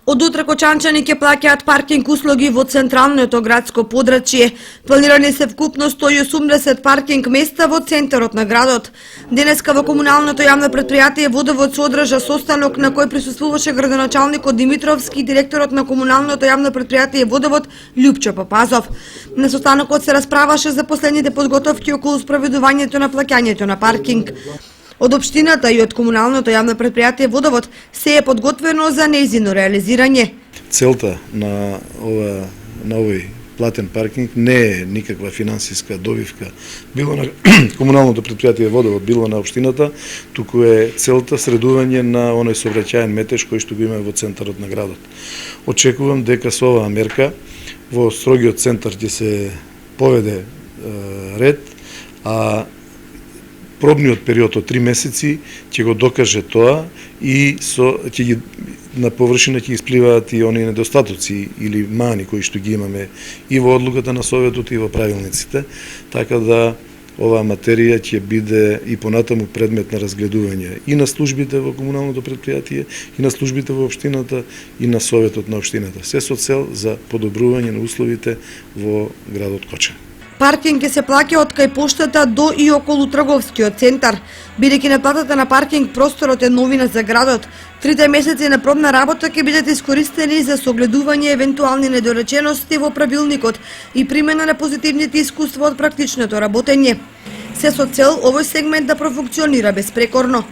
Од утре кочанчани ќе плаќаат паркинг услуги во централното градско подрачје. Планирани се вкупно 180 паркинг места во центарот на градот. Денеска во комуналното јавно предпријатие Водовод се одржа состанок на кој присуствуваше градоначалникот Димитровски и директорот на комуналното јавно предпријатие Водовод Љупчо Папазов. На состанокот се расправаше за последните подготовки околу спроведувањето на плаќањето на паркинг. Од општината и од комуналното јавно предпријатие Водовод се е подготвено за нејзино реализирање. Целта на овој платен паркинг не е никаква финансиска добивка, било на комуналното предпријатие Водовод, било на општината, туку е целта средување на оној сообраќаен метеж кој што го има во центарот на градот. Очекувам дека со оваа мерка во строгиот центар ќе се поведе ред, а пробниот период од 3 месеци ќе го докаже тоа и на површина ќе испливаат и оние недостатоци или мани кои што ги имаме и во одлуката на Советот и во правилниците, така да оваа материја ќе биде и понатаму предмет на разгледување и на службите во комуналното предпријатие, и на службите во општината, и на Советот на општината. Се со цел за подобрување на условите во градот Кочани. Паркинг ќе се плаќа од кај поштата до и околу трговскиот центар. Бидејќи неплатата на паркинг просторот е новина за градот, 3 месеци на пробна работа ќе бидат искористени за согледување евентуални недоречености во правилникот и примена на позитивните искуства од практичното работење. Се со цел овој сегмент да профункционира безпрекорно.